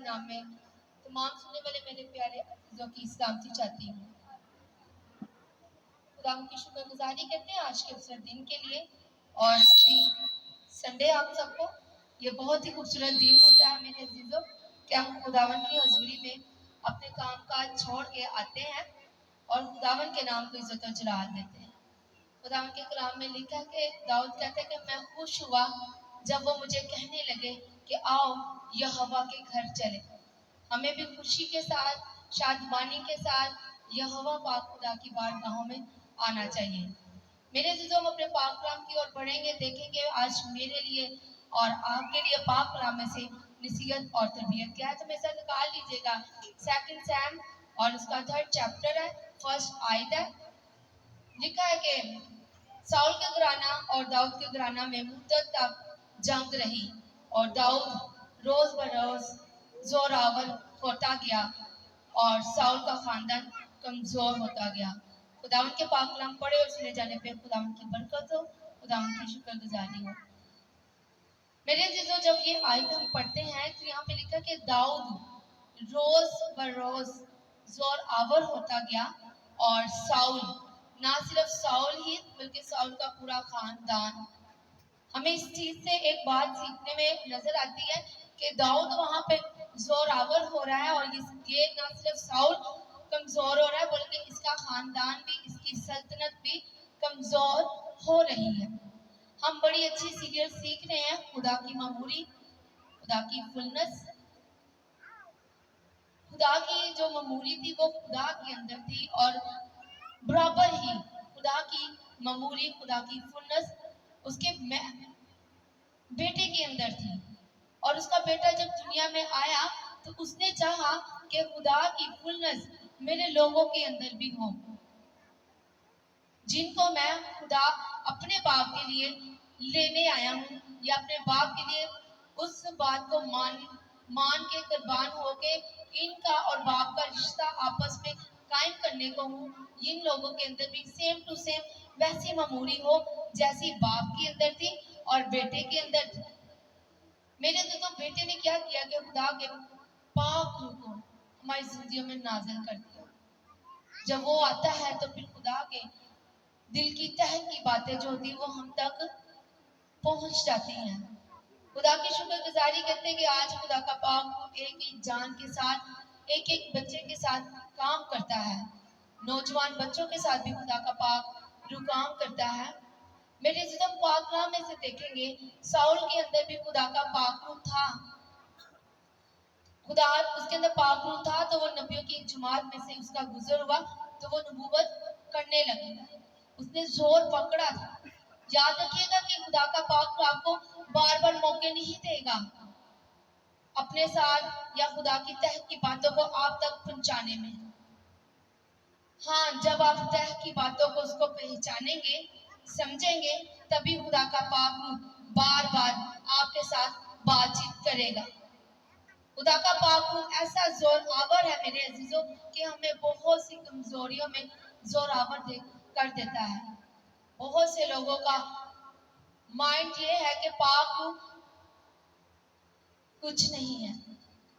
नाम में तमाम सुनने वाले मेरे प्यारे अज़ीज़ों की सलामती चाहती हूँ। खुदा की शुक्रगुजारी करते हैं आज के खूबसूरत दिन के लिए और संडे आप सबको। ये बहुत ही खूबसूरत दिन होता है मेरे अज़ीज़ों कि हम खुदावन की हजूरी में अपने काम काज छोड़ के आते हैं और खुदावन के नाम को इज्जत और जलाल देते हैं। खुदावन के कलाम में लिखा है कि दाऊद कहते हैं कि मैं खुश हुआ जब वो मुझे कहने लगे कि आओ यहोवा के घर चले। हमें भी खुशी के साथ, शादमानी के साथ यहोवा पाक खुदा की बारगाहों में आना चाहिए। मेरे अज़ीज़ों, हम अपने पाक कलाम की ओर बढ़ेंगे, देखेंगे आज मेरे लिए और आपके लिए पाक कलाम में से नसीहत और तरबियत क्या है। तो मेरे साथ निकाल लीजिएगा 2 सैम और उसका 3rd चैप्टर है, 1st आयत है। लिखा है कि साउल के घराना और दाऊद के घराना में मुद्दत तक जंग रही और दाऊद रोज बरोज जोरावर होता गया और साउल का खानदान कमजोर होता गया। खुदावन के पाक कलाम पढ़े और सुने जाने पे खुदावन की बरकत हो, खुदावन की शुक्रगुजारी हो। मेरे अज़ीज़ों, जब ये आयत हम पढ़ते हैं तो यहाँ पे लिखा कि दाऊद रोज बरोज जोरावर होता गया और साउल, ना सिर्फ साउल ही बल्कि साउल का पूरा खानदान। हमें इस चीज से एक बात सीखने में नजर आती है कि दाऊद वहां पे जोरावर हो रहा है और ये ना सिर्फ साउल कमजोर हो रहा है बल्कि इसका खानदान भी, इसकी सल्तनत भी कमजोर हो रही है। हम बड़ी अच्छी सीरियल सीख रहे हैं, खुदा की मामूरी, खुदा की फुलनेस। खुदा की जो मामूरी थी वो खुदा के अंदर थी और बराबर ही खुदा की मामूरी, खुदा की फुलनेस उसके बेटे के अंदर थी। और उसका बेटा जब दुनिया में आया तो उसने चाहा कि खुदा की फुलनेस मेरे लोगों के अंदर भी हो, जिनको मैं खुदा अपने बाप के लिए लेने आया हूँ या अपने बाप के लिए उस बात को मान के कुर्बान होके इनका और बाप का रिश्ता आपस में कायम करने को हूँ। इन लोगों के अंदर भी सेम टू सेम वैसी मामूरी हो जैसी बाप के अंदर थी और बेटे के अंदर थी। मेरे तो बेटे ने क्या किया कि खुदा के पाक रूह को हमारी जिंदगियों में नाज़िल कर दिया। जब वो आता है तो फिर खुदा के दिल की तह की बातें जो होती वो हम तक पहुंच जाती हैं। खुदा की शुक्रगुजारी करते हैं कि आज खुदा का पाक एक एक जान के साथ, एक एक बच्चे के साथ काम करता है। नौजवान बच्चों के साथ भी खुदा का पाक रूह काम करता है। मेरे जिस पाक कलाम में से देखेंगे साउल के अंदर भी खुदा का पाक रूह था। खुदा उसके अंदर पाक रूह था तो वो नबियों की एक जमात में से उसका गुजर हुआ तो वो नबूवत करने लगा। उसने जोर पकड़ा था। याद रखिएगा कि खुदा का पाक रूह आपको बार बार मौके नहीं देगा अपने साथ या खुदा की तह की बातों को आप तक पहुंचाने में। हाँ, जब आप तह की बातों को उसको पहचानेंगे, समझेंगे, तभी खुदा का पाक रूह बार बार आपके साथ बातचीत करेगा। खुदा का पाक रूह ऐसा जोरावर है मेरे अजीजों कि हमें बहुत सी कमजोरियों में जोरावर कर देता है। बहुत से लोगों का माइंड ये है कि पाक रूह कुछ नहीं है,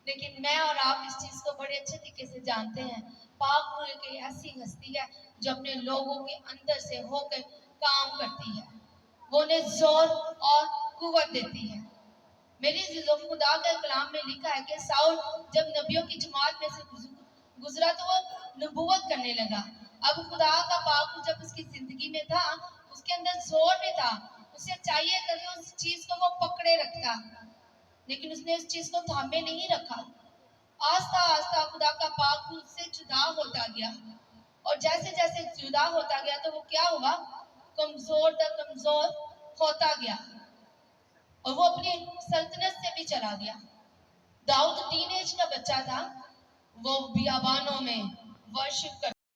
लेकिन मैं और आप इस चीज को बड़े अच्छे तरीके से जानते हैं। पाक रूह एक ऐसी हस्ती है जो अपने लोगों के अंदर से होकर काम करती है, वो उन्हें जोर और कुव्वत देती है। मेरी अज़ीज़ों, खुदा के कलाम में लिखा है कि साउल जब नबियों की जमात में से गुजरा तो वो नबूवत करने लगा। अब खुदा का पाक जब उसकी जिंदगी में था, उसके अंदर जोर भी था, उसे चाहिए था कि उस चीज को वो पकड़े रखता, लेकिन उसने उस चीज को थामे नहीं रखा। आस्ता आस्ता खुदा का पाक उससे जुदा होता गया और जैसे जैसे जुदा होता गया तो वो क्या हुआ, कमजोर तक कमजोर होता गया और वो अपनी सल्तनत से भी चला गया। दाऊद टीनेज का बच्चा था, वो बियाबानों में वर्शिप